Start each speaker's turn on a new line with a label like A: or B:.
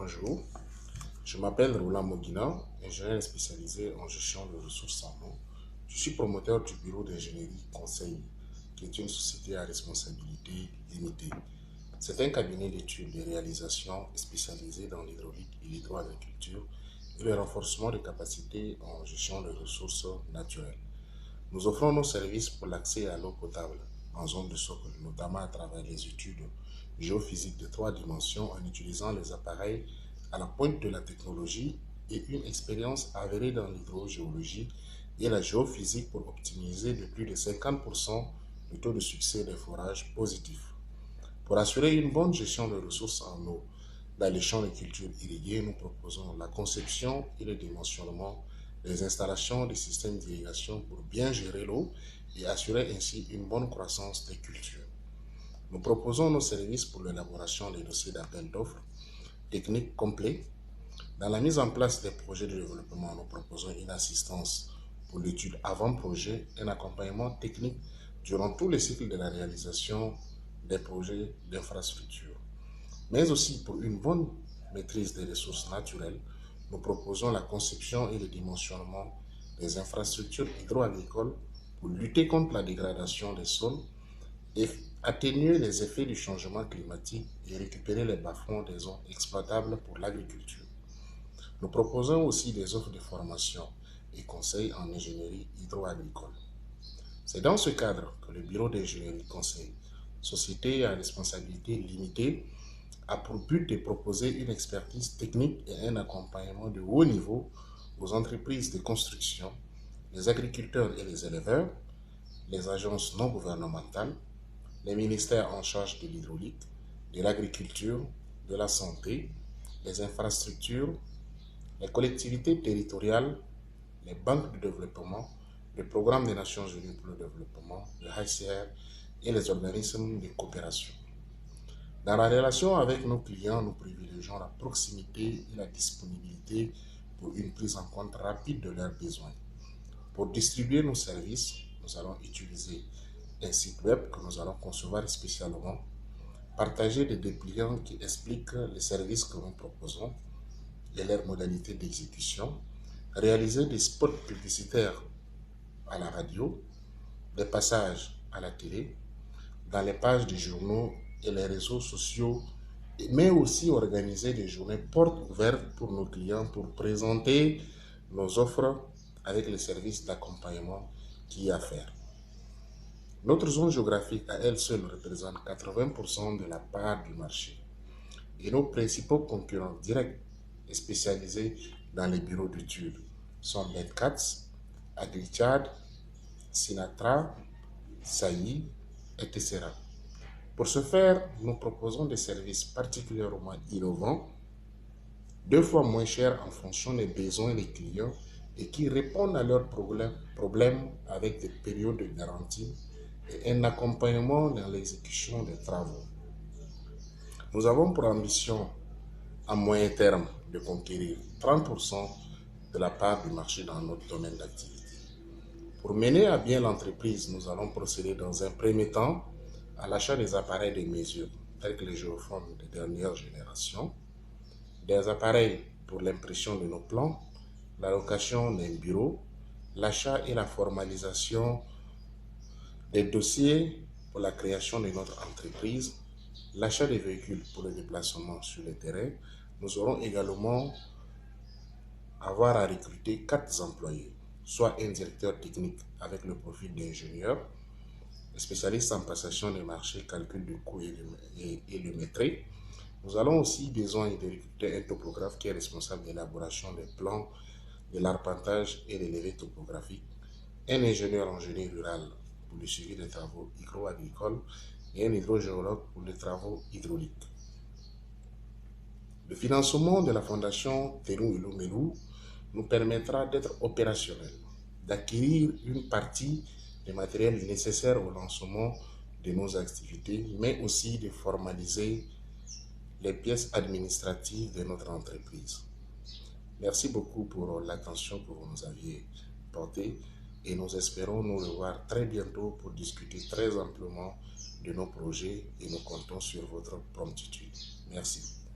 A: Bonjour, je m'appelle Roland Moguina, ingénieur spécialisé en gestion de ressources en eau. Je suis promoteur du bureau d'ingénierie Conseil, qui est une société à responsabilité limitée. C'est un cabinet d'études et de réalisation spécialisé dans l'hydraulique et l'hydroagriculture et le renforcement des capacités en gestion de ressources naturelles. Nous offrons nos services pour l'accès à l'eau potable en zone de socle, notamment à travers les études géophysiques de 3 dimensions en utilisant les appareils à la pointe de la technologie et une expérience avérée dans l'hydrogéologie et la géophysique pour optimiser de plus de 50% le taux de succès des forages positifs. Pour assurer une bonne gestion des ressources en eau dans les champs de culture irrigués, nous proposons la conception et le dimensionnement des installations des systèmes d'irrigation pour bien gérer l'eau et assurer ainsi une bonne croissance des cultures. Nous proposons nos services pour l'élaboration des dossiers d'appel d'offres techniques complets. Dans la mise en place des projets de développement, nous proposons une assistance pour l'étude avant-projet, un accompagnement technique durant tous les cycles de la réalisation des projets d'infrastructure. Mais aussi pour une bonne maîtrise des ressources naturelles, nous proposons la conception et le dimensionnement des infrastructures hydro-agricoles pour lutter contre la dégradation des sols et atténuer les effets du changement climatique et récupérer les bas-fonds des zones exploitables pour l'agriculture. Nous proposons aussi des offres de formation et conseils en ingénierie hydro-agricole. C'est dans ce cadre que le Bureau d'ingénierie conseil, société à responsabilité limitée, a pour but de proposer une expertise technique et un accompagnement de haut niveau aux entreprises de construction, les agriculteurs et les éleveurs, les agences non gouvernementales, les ministères en charge de l'hydraulique, de l'agriculture, de la santé, les infrastructures, les collectivités territoriales, les banques de développement, le programme des Nations Unies pour le développement, le HCR et les organismes de coopération. Dans la relation avec nos clients, nous privilégions la proximité et la disponibilité pour une prise en compte rapide de leurs besoins. Pour distribuer nos services, nous allons utiliser un site web que nous allons concevoir spécialement, partager des dépliants qui expliquent les services que nous proposons et leurs modalités d'exécution, réaliser des spots publicitaires à la radio, des passages à la télé, dans les pages des journaux et les réseaux sociaux, mais aussi organiser des journées portes ouvertes pour nos clients pour présenter nos offres avec les services d'accompagnement qu'il y a à faire. Notre zone géographique à elle seule représente 80% de la part du marché et nos principaux concurrents directs et spécialisés dans les bureaux d'études sont Medcats, Agrichad, Sinatra, Sailly, etc. Pour ce faire, nous proposons des services particulièrement innovants, 2 fois moins chers en fonction des besoins des clients et qui répondent à leurs problèmes avec des périodes de garantie et un accompagnement dans l'exécution des travaux. Nous avons pour ambition à moyen terme de conquérir 30% de la part du marché dans notre domaine d'activité. Pour mener à bien l'entreprise, nous allons procéder dans un premier temps à l'achat des appareils de mesure, tels que les géoformes de dernière génération, des appareils pour l'impression de nos plans, la location d'un bureau, l'achat et la formalisation des dossiers pour la création de notre entreprise, l'achat des véhicules pour le déplacement sur le terrain. Nous aurons également avoir à recruter 4 employés, soit un directeur technique avec le profil d'ingénieur, spécialiste en passation des marchés, calcul de coûts et le maîtrise. Nous allons aussi besoin de recruter un topographe qui est responsable de l'élaboration des plans, de l'arpentage et des levées topographiques, un ingénieur en génie rural pour le suivi des travaux hydro-agricoles et un hydrogéologue pour les travaux hydrauliques. Le financement de la fondation Terou Ilou nous permettra d'être opérationnels, d'acquérir une partie des matériels nécessaires au lancement de nos activités, mais aussi de formaliser les pièces administratives de notre entreprise. Merci beaucoup pour l'attention que vous nous aviez portée et nous espérons nous revoir très bientôt pour discuter très amplement de nos projets et nous comptons sur votre promptitude. Merci.